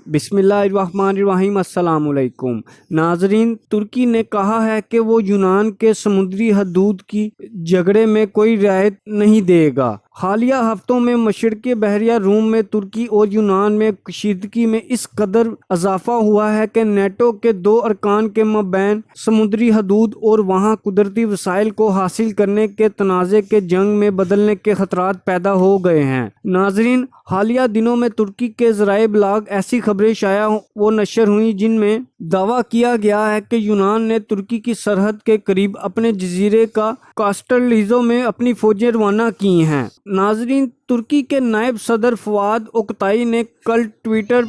بسم اللہ الرحمن الرحیم۔ السلام علیکم ناظرین، ترکی نے کہا ہے کہ وہ یونان کے سمندری حدود کی جھگڑے میں کوئی رعایت نہیں دے گا۔ حالیہ ہفتوں میں مشرقی بحیرہ روم میں ترکی اور یونان میں کشیدگی میں اس قدر اضافہ ہوا ہے کہ نیٹو کے دو ارکان کے مابین سمندری حدود اور وہاں قدرتی وسائل کو حاصل کرنے کے تنازع کے جنگ میں بدلنے کے خطرات پیدا ہو گئے ہیں۔ ناظرین، حالیہ دنوں میں ترکی کے ذرائع ابلاغ ایسی خبریں شائع و نشر ہوئیں جن میں دعویٰ کیا گیا ہے کہ یونان نے ترکی کی سرحد کے قریب اپنے جزیرے کا کاسٹرلیزو میں اپنی فوجیں روانہ کی ہیں۔ ناظرین، ترکی کے نائب صدر فؤاد اوکتائی نے کل ٹویٹر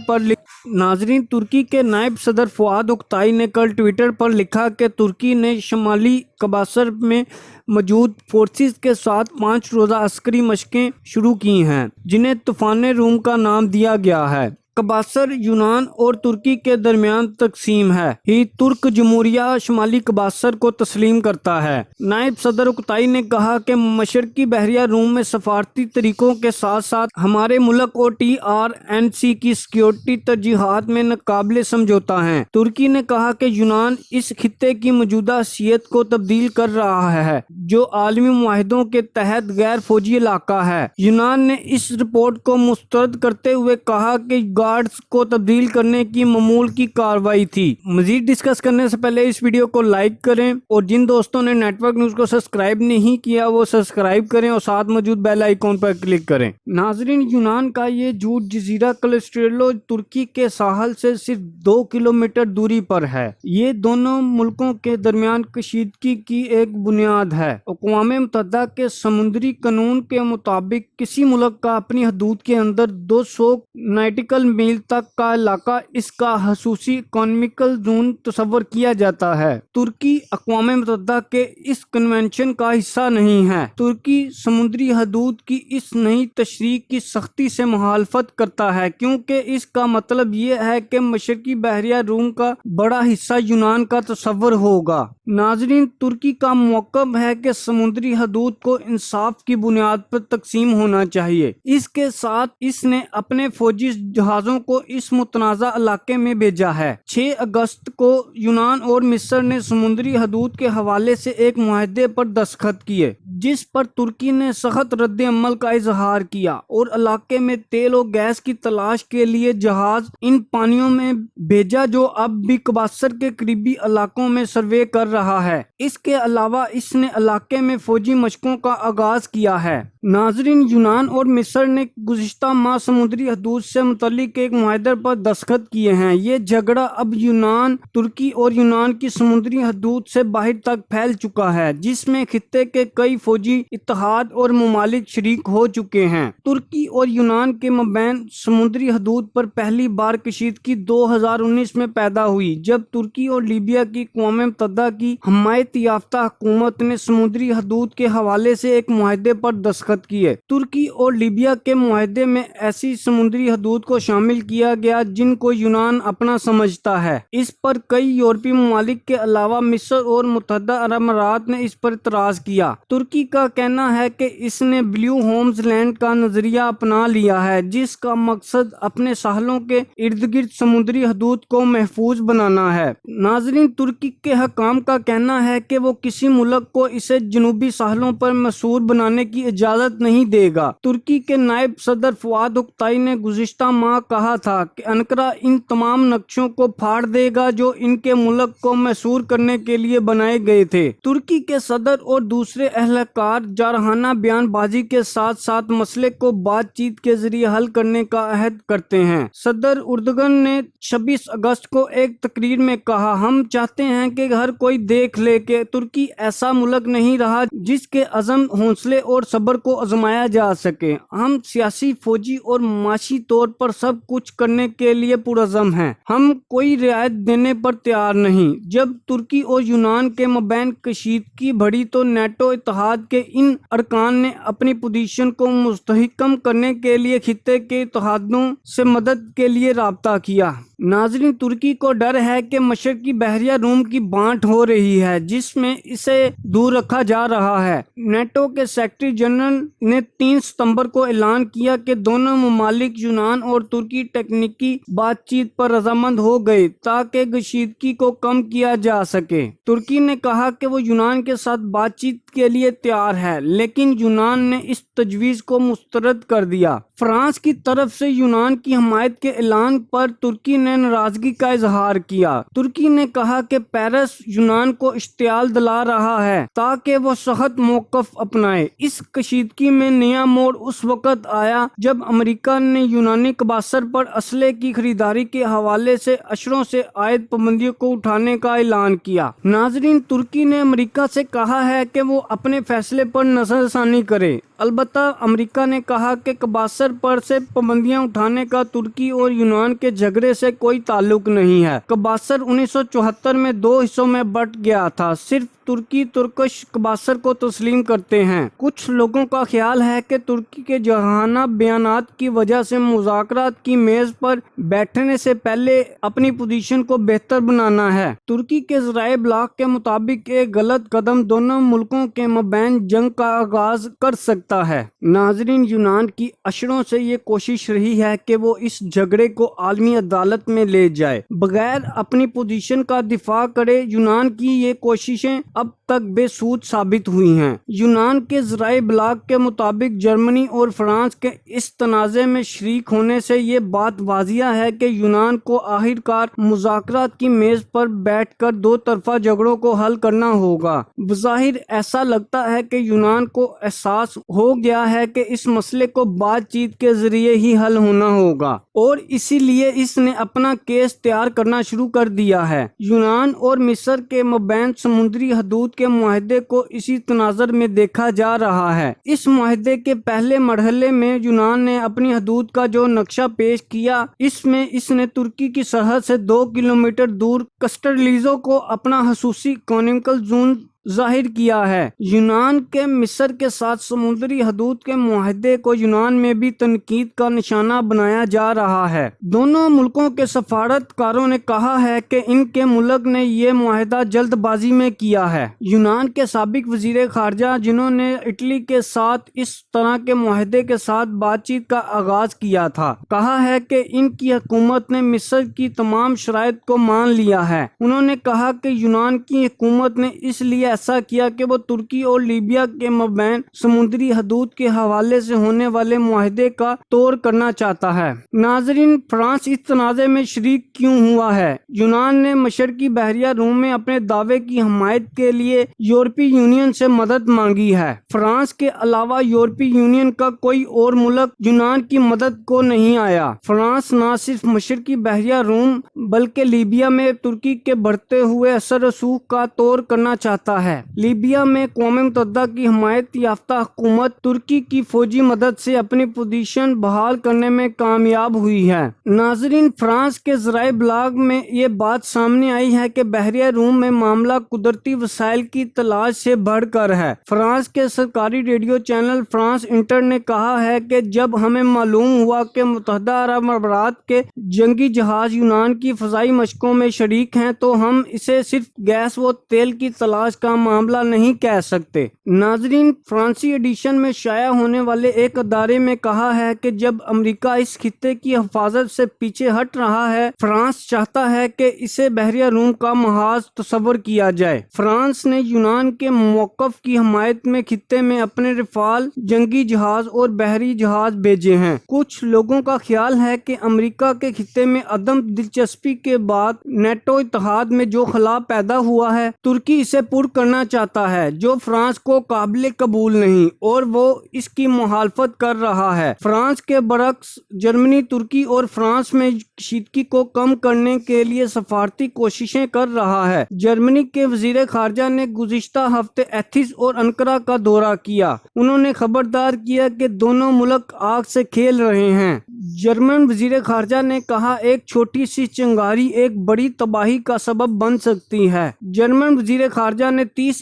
پر لکھا کہ ترکی نے شمالی قبرص میں موجود فورسز کے ساتھ 5 روزہ عسکری مشقیں شروع کی ہیں، جنہیں طوفان روم کا نام دیا گیا ہے۔ قبرص یونان اور ترکی کے درمیان تقسیم ہے ہی ترک جمہوریہ شمالی قبرص کو تسلیم کرتا ہے۔ نائب صدر اوکتائی نے کہا کہ مشرقی بحیرہ روم میں سفارتی طریقوں کے ساتھ ساتھ ہمارے ملک اور TRNC کی سیکیورٹی ترجیحات میں ناقابل سمجھوتہ ہیں۔ ترکی نے کہا کہ یونان اس خطے کی موجودہ حیثیت کو تبدیل کر رہا ہے، جو عالمی معاہدوں کے تحت غیر فوجی علاقہ ہے۔ یونان نے اس رپورٹ کو مسترد کرتے ہوئے کہا کہ گارڈز کو تبدیل کرنے کی معمول کی کارروائی تھی۔ مزید ڈسکس کرنے سے پہلے اس ویڈیو کو لائک کریں اور جن دوستوں نے نیٹ ورک نیوز کو سبسکرائب نہیں کیا وہ سبسکرائب کریں اور ساتھ موجود بیل آئیکن پر کلک کریں۔ ناظرین، یونان کا یہ جھوٹ جزیرہ کلسٹریلو ترکی کے ساحل سے صرف 2 کلومیٹر دوری پر ہے۔ یہ دونوں ملکوں کے درمیان کشیدگی کی ایک بنیاد ہے۔ اقوام متحدہ کے سمندری قانون کے مطابق کسی ملک کا اپنی حدود کے اندر 200 ناٹیکل میل تک کا علاقہ اس کا خصوصی اکنامکل زون تصور کیا جاتا ہے۔ ترکی اقوام متحدہ کے اس کنونشن کا حصہ نہیں ہے۔ ترکی سمندری حدود کی اس نئی تشریح کی سختی سے مخالفت کرتا ہے، کیونکہ اس کا مطلب یہ ہے کہ مشرقی بحیرہ روم کا بڑا حصہ یونان کا تصور ہوگا۔ ناظرین، ترکی کا موقف ہے کہ سمندری حدود کو انصاف کی بنیاد پر تقسیم ہونا چاہیے۔ اس کے ساتھ اس نے اپنے فوجی جہازوں کو اس متنازع علاقے میں بھیجا ہے۔ 6 اگست کو یونان اور مصر نے سمندری حدود کے حوالے سے ایک معاہدے پر دستخط کیے، جس پر ترکی نے سخت رد عمل کا اظہار کیا اور علاقے میں تیل و گیس کی تلاش کے لیے جہاز ان پانیوں میں بھیجا جو اب بھی قبرص کے قریبی علاقوں میں سروے کر رہا ہے۔ اس کے علاوہ اس نے علاقے میں فوجی مشقوں کا آغاز کیا ہے۔ ناظرین، یونان اور مصر نے گزشتہ ماہ سمندری حدود سے متعلق ایک معاہدے پر دستخط کیے ہیں۔ یہ جھگڑا اب یونان، ترکی اور یونان کی سمندری حدود سے باہر تک پھیل چکا ہے، جس میں خطے کے کئی فوجی اتحاد اور ممالک شریک ہو چکے ہیں۔ ترکی اور یونان کے مابین سمندری حدود پر پہلی بار کشیدگی 2019 میں پیدا ہوئی، جب ترکی اور لیبیا کی اقوام متحدہ کی حمایت یافتہ حکومت نے سمندری حدود کے حوالے سے ایک معاہدے پر دستخط کیے۔ ترکی اور لیبیا کے معاہدے میں ایسی سمندری حدود کو شامل کیا گیا جن کو یونان اپنا سمجھتا ہے۔ اس پر کئی یورپی ممالک کے علاوہ مصر اور متحدہ عرب امارات نے اس پر اعتراض کیا۔ ترکی کا کہنا ہے کہ اس نے بلیو ہومز لینڈ کا نظریہ اپنا لیا ہے، جس کا مقصد اپنے ساحلوں کے ارد گرد سمندری حدود کو محفوظ بنانا ہے۔ ناظرین، ترکی کے حکام کا کہنا ہے کہ وہ کسی ملک کو اسے جنوبی ساحلوں پر محصور بنانے کی اجازت نہیں دے گا۔ ترکی کے نائب صدر فؤاد اوکتائی نے گزشتہ ماہ کہا تھا کہ انقرہ ان تمام نقشوں کو پھاڑ دے گا جو ان کے ملک کو محصور کرنے کے لیے بنائے گئے تھے۔ ترکی کے صدر اور دوسرے اہلکار جارحانہ بیان بازی کے ساتھ ساتھ مسئلے کو بات چیت کے ذریعے حل کرنے کا عہد کرتے ہیں۔ صدر اردگان نے 26 اگست کو ایک تقریر میں کہا، ہم چاہتے ہیں کہ ہر کوئی دیکھ لے کہ ترکی ایسا ملک نہیں رہا جس کے عزم، حوصلے اور صبر کو آزمایا جا سکے۔ ہم سیاسی، فوجی اور معاشی طور پر سب کچھ کرنے کے لیے پرعزم ہیں۔ ہم کوئی رعایت دینے پر تیار نہیں۔ جب ترکی اور یونان کے مابین کشیدگی بڑھی تو نیٹو اتحاد کے ان ارکان نے اپنی پوزیشن کو مستحکم کرنے کے لیے خطے کے اتحادوں سے مدد کے لیے رابطہ کیا۔ ناظرین، ترکی کو ڈر ہے کہ مشرقی بحیرہ روم کی بانٹ ہو رہی ہے جس میں اسے دور رکھا جا رہا ہے۔ نیٹو کے سیکرٹری جنرل نے 3 ستمبر کو اعلان کیا کہ دونوں ممالک یونان اور ترکی ٹیکنیکی بات چیت پر رضامند ہو گئے تاکہ کشیدگی کو کم کیا جا سکے۔ ترکی نے کہا کہ وہ یونان کے ساتھ بات چیت کے لیے تیار ہے، لیکن یونان نے اس تجویز کو مسترد کر دیا۔ فرانس کی طرف سے یونان کی حمایت کے اعلان پر ترکی نے ناراضگی کا اظہار کیا۔ ترکی نے کہا کہ پیرس یونان کو اشتعال دلا رہا ہے تاکہ وہ سخت موقف اپنائے۔ اس کشیدگی میں نیا موڑ اس وقت آیا جب امریکہ نے یونانی قباصر پر اسلحے کی خریداری کے حوالے سے اشروں سے عائد پابندیوں کو اٹھانے کا اعلان کیا۔ ناظرین، ترکی نے امریکہ سے کہا ہے کہ وہ اپنے فیصلے پر نظر ثانی کرے۔ البتہ امریکہ نے کہا کہ قباصر پر سے پابندیاں اٹھانے کا ترکی اور یونان کے جھگڑے سے کوئی تعلق نہیں ہے۔ قباصر 1974 میں 2 حصوں میں بٹ گیا تھا۔ صرف ترکی ترکش قباصر کو تسلیم کرتے ہیں۔ کچھ لوگوں کا خیال ہے کہ ترکی کے جارحانہ بیانات کی وجہ سے مذاکرات کی میز پر بیٹھنے سے پہلے اپنی پوزیشن کو بہتر بنانا ہے۔ ترکی کے ذرائع ابلاغ کے مطابق ایک غلط قدم دونوں ملکوں کے مابین جنگ کا آغاز کر سکتا ہے۔ ناظرین، یونان کی اشروں سے یہ کوشش رہی ہے کہ وہ اس جھگڑے کو عالمی عدالت میں لے جائے بغیر اپنی پوزیشن کا دفاع کرے۔ یونان کی یہ کوششیں اب تک بے سود ثابت ہوئی ہیں۔ یونان کے ذرائع ابلاغ کے مطابق جرمنی اور فرانس کے اس تنازع میں شریک ہونے سے یہ بات واضح ہے کہ یونان کو آخرکار مذاکرات کی میز پر بیٹھ کر 2 طرفہ جھگڑوں کو حل کرنا ہوگا۔ بظاہر ایسا لگتا ہے کہ یونان کو احساس ہو گیا ہے کہ اس مسئلے کو بات چیت کے ذریعے ہی حل ہونا ہوگا اور اسی لیے اس نے اپنا کیس تیار کرنا شروع کر دیا ہے۔ یونان اور مصر کے مابین سمندری حدود کے معاہدے کو اسی تناظر میں دیکھا جا رہا ہے۔ اس معاہدے کے پہلے مرحلے میں یونان نے اپنی حدود کا جو نقشہ پیش کیا، اس میں اس نے ترکی کی سرحد سے 2 کلومیٹر دور کسٹرلیزو کو اپنا خصوصی اکنامکل زون ظاہر کیا ہے۔ یونان کے مصر کے ساتھ سمندری حدود کے معاہدے کو یونان میں بھی تنقید کا نشانہ بنایا جا رہا ہے۔ دونوں ملکوں کے سفارتکاروں نے کہا ہے کہ ان کے ملک نے یہ معاہدہ جلد بازی میں کیا ہے۔ یونان کے سابق وزیر خارجہ، جنہوں نے اٹلی کے ساتھ اس طرح کے معاہدے کے ساتھ بات چیت کا آغاز کیا تھا، کہا ہے کہ ان کی حکومت نے مصر کی تمام شرائط کو مان لیا ہے۔ انہوں نے کہا کہ یونان کی حکومت نے اس لیے ایسا کیا کہ وہ ترکی اور لیبیا کے مابین سمندری حدود کے حوالے سے ہونے والے معاہدے کا توڑ کرنا چاہتا ہے۔ ناظرین، فرانس اس تنازع میں شریک کیوں ہوا ہے؟ یونان نے مشرقی بحیرہ روم میں اپنے دعوے کی حمایت کے لیے یورپی یونین سے مدد مانگی ہے۔ فرانس کے علاوہ یورپی یونین کا کوئی اور ملک یونان کی مدد کو نہیں آیا۔ فرانس نہ صرف مشرقی بحیرہ روم بلکہ لیبیا میں ترکی کے بڑھتے ہوئے اثر و رسوخ کا توڑ کرنا چاہتا ہے۔ لیبیا میں اقوام متحدہ کی حمایت یافتہ حکومت ترکی کی فوجی مدد سے اپنی پوزیشن بحال کرنے میں کامیاب ہوئی ہے۔ ناظرین، فرانس کے ذرائع ابلاغ میں یہ بات سامنے آئی ہے کہ بحیرہ روم میں معاملہ قدرتی وسائل کی تلاش سے بڑھ کر ہے۔ فرانس کے سرکاری ریڈیو چینل فرانس انٹر نے کہا ہے کہ جب ہمیں معلوم ہوا کہ متحدہ عرب امارات کے جنگی جہاز یونان کی فضائی مشقوں میں شریک ہیں تو ہم اسے صرف گیس و تیل کی تلاش کا معاملہ نہیں کہہ سکتے۔ ناظرین، فرانسی ایڈیشن میں شائع ہونے والے ایک ادارے میں کہا ہے کہ جب امریکہ اس خطے کی حفاظت سے پیچھے ہٹ رہا ہے، فرانس چاہتا ہے کہ اسے بحیرہ روم کا محاذ تصور کیا جائے۔ فرانس نے یونان کے موقف کی حمایت میں خطے میں اپنے رفال جنگی جہاز اور بحری جہاز بھیجے ہیں۔ کچھ لوگوں کا خیال ہے کہ امریکہ کے خطے میں عدم دلچسپی کے بعد نیٹو اتحاد میں جو خلا پیدا ہوا ہے، ترکی اسے پر کرنا چاہتا ہے، جو فرانس کو قابل قبول نہیں اور وہ اس کی مخالفت کر رہا ہے۔ فرانس کے برعکس جرمنی ترکی اور فرانس میں کشیدگی کو کم کرنے کے لیے سفارتی کوششیں کر رہا ہے۔ جرمنی کے وزیر خارجہ نے گزشتہ ہفتے ایتھنز اور انقرہ کا دورہ کیا۔ انہوں نے خبردار کیا کہ دونوں ملک آگ سے کھیل رہے ہیں۔ جرمن وزیر خارجہ نے کہا، ایک چھوٹی سی چنگاری ایک بڑی تباہی کا سبب بن سکتی ہے۔ جرمن وزیر خارجہ نے 30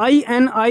INI